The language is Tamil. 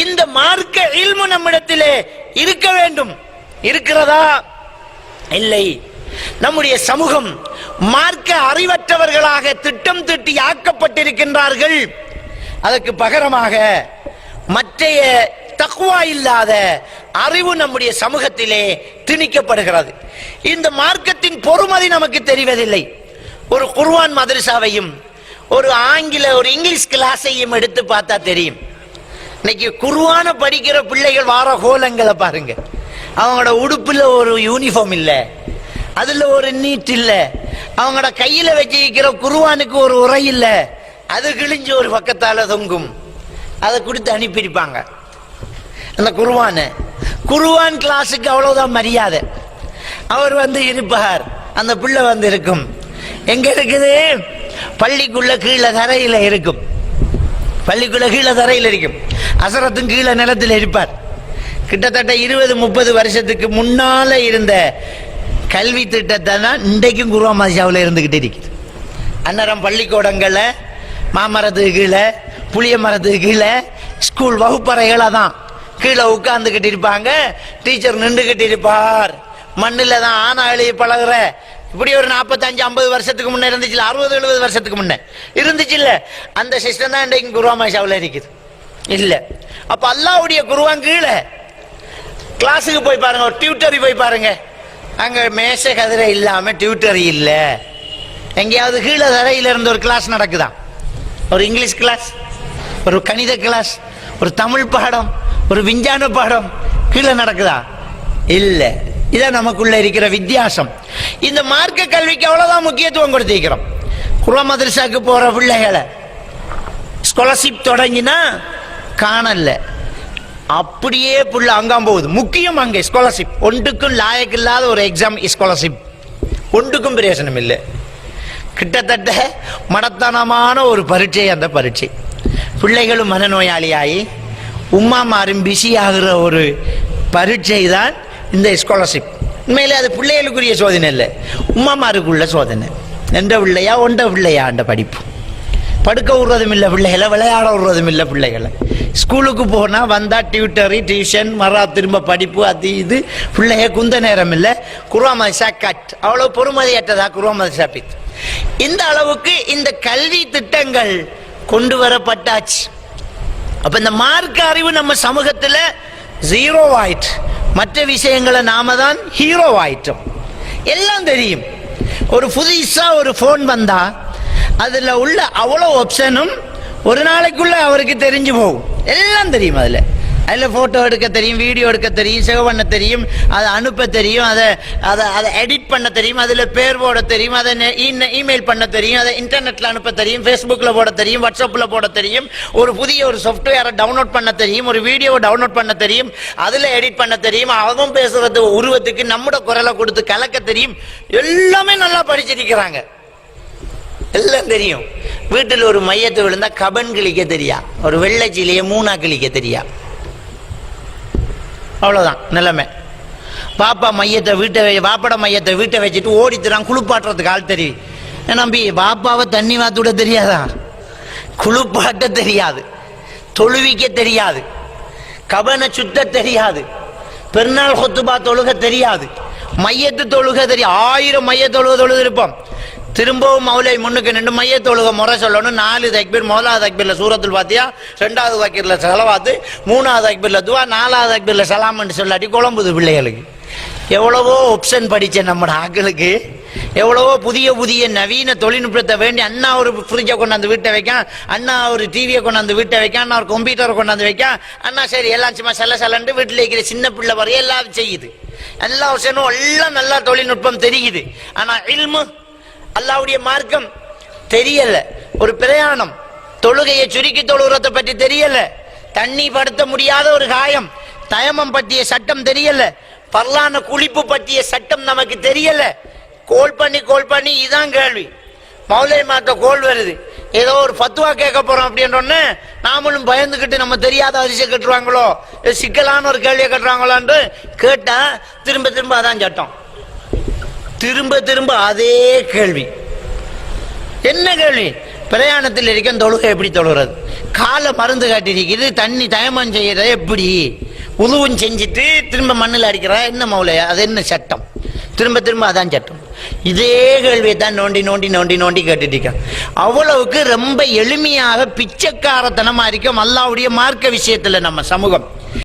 இந்த மார்க்க இல்மு நம்மிடத்திலே இருக்க வேண்டும். இருக்கிறதா? இல்லை. நம்முடைய சமூகம் மார்க்க அறிவற்றவர்களாக திட்டம் தீட்டி ஆக்கப்பட்டிருக்கின்றார்கள். அதற்கு பகரமாக மற்றைய தக்வா இல்லாத அறிவு நம்முடைய சமூகத்திலே திணிக்கப்படுகிறது. இந்த மார்க்கத்தின் பொறுமதி நமக்கு தெரிவதில்லை. ஒரு குர்ஆன் மதரசாவையும் ஒரு ஒரு இங்கிலீஷ் கிளாஸையும் எடுத்து பார்த்தா தெரியும். இன்னைக்கு குர்ஆனை படிக்கிற பிள்ளைகள் வார கோலங்களை பாருங்க. அவங்களோட உடுப்புல ஒரு யூனிஃபார்ம் இல்ல, அதுல ஒரு நீட் இல்ல, அவங்களோட கையில வச்சிருக்கிற குர்ஆனுக்கு ஒரு உரை இல்ல, அது கிழிஞ்சு ஒரு பக்கத்தால தொங்கும். அதை கொடுத்து அனுப்பியிருப்பாங்க. அந்த குர்ஆன் கிளாஸுக்கு அவ்வளவுதான் மரியாதை. அவர் இருப்பார், அந்த பிள்ளை இருக்கும். எங்க இருக்குது? பள்ளிக்குள்ள கீழே தரையில இருக்கும். பள்ளிக்குள்ள கீழே தரையில் இருக்கும். அசரத்தும் கீழே நிலத்தில் இருப்பார். கிட்டத்தட்ட 20-30 வருஷத்துக்கு முன்னால இருந்த கல்வி திட்டத்தை தான் இன்றைக்கும் குர்ஆன் மதரசாவில் இருந்துகிட்டு இருக்குது. அன்னரம் பள்ளிக்கூடங்கள்ல மாமரத்துக்கு கீழே, புளிய மரத்துக்கு கீழே ஸ்கூல் வகுப்பறைகளை தான் கீழே உட்கார்ந்துகிட்டு இருப்பாங்க. டீச்சர் நின்றுகிட்டு இருப்பார். மண்ணில் தான் ஆனா எழுதி பழகுற. இப்படி ஒரு 45-50 வருஷத்துக்கு முன்னே இருந்துச்சு, 60-70 வருஷத்துக்கு முன்னே இருந்துச்சு இல்ல? அந்த சிஸ்டம் தான் இன்றைக்கு குர்ஆன் மதரசாவில் இருக்குது இல்ல. அப்ப அல்லாஹ்வுடைய குர்ஆன் கீழே கிளாஸுக்கு போய் பாருங்க, ஒரு டியூட்டரி போய் பாருங்க. அங்க மேசை கதிரை இல்லாம டியூட்டரி இல்ல. எங்கேயாவது கீழே தரையில இருந்து ஒரு கிளாஸ் நடக்குதா? ஒரு இங்கிலீஷ் கிளாஸ், ஒரு கணித கிளாஸ், ஒரு தமிழ் பாடம், ஒரு விஞ்ஞான பாடம் கீழே நடக்குதா? இல்ல. இதான் நமக்குள்ள இருக்கிற வித்தியாசம். இந்த மார்க்க கல்விக்கு அவ்வளவுதான் முக்கியத்துவம் கொடுத்திருக்கிறோம். குர்ஆன் மதரசாக்கு போற பிள்ளைகளை ஸ்காலர்ஷிப் தொடங்கினா காணல, அப்படியே புள்ள அங்காம் போகுது. முக்கியம் அங்கே ஸ்காலர்ஷிப். ஒன்றுக்கும் லாயக்கு இல்லாத ஒரு எக்ஸாம் ஸ்காலர்ஷிப், ஒன்றுக்கும் பிரயோசனம் இல்லை. கிட்டத்தட்ட மடத்தனமான ஒரு பரீட்சை. அந்த பரீட்சை பிள்ளைகளும் மனநோயாளியாகி உம்மாமாரும் பிஸி ஆகிற ஒரு பரீட்சை தான் இந்த ஸ்காலர்ஷிப். உண்மையிலே அது பிள்ளைகளுக்குரிய சோதனை இல்லை, உம்மாமாருக்குள்ள சோதனை. எந்த பிள்ளையா ஒன்ற பிள்ளையா அந்த படிப்பு. படுக்க விடுறதும் இல்லை பிள்ளைகளை, விளையாட விடுறதும் இல்லை பிள்ளைகளை. ஸ்கூலுக்கு போனா வந்தா டியூட்டரி, டியூஷன், மறா திரும்ப படிப்பு, அது இது. பிள்ளைய குந்த நேரம் இல்லை. குர்ஆன் மதரசா கட். அவ்வளவு பொறுமதியற்றதா குர்ஆன் மதரசா பித். இந்த அளவுக்கு இந்த கல்வி திட்டங்கள் கொண்டு வரப்பட்டாச்சு. அப்ப இந்த மார்க்க அறிவு நம்ம சமூகத்தில் ஜீரோ ஆயிட்டு, மற்ற விஷயங்களை நாம தான் ஹீரோ ஆயிட்டோம். எல்லாம் தெரியும். ஒரு புதுசா ஒரு போன் வந்தா அதுல உள்ள அவ்வளவு ஆப்ஷனும் ஒரு நாளைக்குள்ள அவருக்கு தெரிஞ்சு போகும். எல்லாம் தெரியும். அதில் ஃபோட்டோ எடுக்க தெரியும், வீடியோ எடுக்க தெரியும், சேவ் பண்ண தெரியும், அதை அனுப்ப தெரியும், அதை எடிட் பண்ண தெரியும், அதில் பேர் போட தெரியும், அதை இமெயில் பண்ண தெரியும், அதை இன்டர்நெட்டில் அனுப்ப தெரியும், ஃபேஸ்புக்கில் போட தெரியும், வாட்ஸ்அப்பில் போட தெரியும், ஒரு புதிய ஒரு சாஃப்ட்வேரை டவுன்லோட் பண்ண தெரியும், ஒரு வீடியோவை டவுன்லோட் பண்ண தெரியும், அதில் எடிட் பண்ண தெரியும், அவங்க பேசுறது உருவத்துக்கு நம்முடைய குரலை கொடுத்து கலக்க தெரியும். எல்லாமே நல்லா படிச்சிருக்கிறாங்க. எல்லாம் தெரியும். வீட்டில் ஒரு மையத்தை விழுந்தா கபன் கிழிக்க தெரியா, ஒரு வெள்ளைச்சிலேயே 3 கிழிக்க தெரியா. அவ்வளவுதான் நிலைமை. பாப்பா மையத்தை வாப்பட மையத்தை வீட்டை வச்சுட்டு ஓடித்துறான் குளிப்பாட்டுறதுக்கு ஆள் தெரியும். நம்பி பாப்பாவை தண்ணி வாத்துட தெரியாதா, குளிப்பாட்ட தெரியாது, தொழுவிக்க தெரியாது, கபனை சுத்த தெரியாது, பெருநாள் கொத்துபா தொழுக தெரியாது, மையத்து தொழுக தெரியும். 1000 மைய தொழுக இருப்போம். திரும்பவும் மௌலை முன்னுக்கு நின்று மைய தொழுக முறை சொல்லணும். 4 தக்பீர். முதலாவது தக்பீர்ல சூரத்துல் ஃபாத்திஹா, 2வது தக்பீர்ல ஸலவாத்து, 3வது தக்பீர்ல துஆ, 4வது தக்பீர்ல சலாம் என்று சொல்லாட்டி குழம்புது பிள்ளைகளுக்கு. எவ்வளவோ ஆப்ஷன் படிச்ச நம்ம ஆக்களுக்கு, எவ்வளவோ புதிய புதிய நவீன தொழில்நுட்பத்தை வேண்டி அண்ணா ஒரு ஃப்ரிட்ஜை கொண்டாந்து வீட்டை வைக்கான், அண்ணா ஒரு டிவியை கொண்டாந்து வீட்டை வைக்கான், அண்ணா ஒரு கம்ப்யூட்டரை கொண்டாந்து வைக்கான், அண்ணா சரி எல்லாம் சும்மா சலண்டு வீட்டில் இருக்கிற சின்ன பிள்ளை வரையும் எல்லாம் செய்யுது. எல்லா ஆப்ஷனும் எல்லாம் நல்லா தொழில்நுட்பம் தெரியுது. ஆனா இல்மு, அல்லாஹ்வுடைய மார்க்கம் தெரியல. ஒரு பிரயாணம், தொழுகையை சுருக்கி தொழுகிறத பற்றி தெரியல, தண்ணி படுத்த முடியாத ஒரு காயம், தயமம் பற்றிய சட்டம் தெரியல, பரலான குளிப்பு பற்றிய சட்டம் நமக்கு தெரியல. கோல் பண்ணி இதான் கேள்வி. மௌலை மாத்த கோல் வருது, ஏதோ ஒரு ஃபத்வா கேட்க போறோம் அப்படின்றோன்னு நாமளும் பயந்துகிட்டு நம்ம தெரியாத அரிசியை கட்டுருவாங்களோ, சிக்கலான ஒரு கேள்வியை கட்டுறாங்களோன்னு கேட்டா திரும்ப அதான் சட்டம், திரும்ப அதே கேள்வி. என்ன கேள்வி? பிரயாணத்தில் இருக்க தொழுகை எப்படி தொழுகிறது, காலை மருந்து காட்டிருக்குது, தண்ணி தயமம் செய்யற எப்படி, உதுவும் செஞ்சுட்டு திரும்ப மண்ணில் அடிக்கிறா, என்ன மௌலையா அது என்ன சட்டம், திரும்ப திரும்ப அதான் சட்டம். இதே கேள்வியை தான் நோண்டி நோண்டி நோண்டி நோண்டி கேட்டுட்டு இருக்கான். அவ்வளவுக்கு ரொம்ப எளிமையாக பிச்சைக்காரத்தனமா இருக்கும் அல்லாஹ்வுடைய மார்க்க விஷயத்துல நம்ம சமூகம்.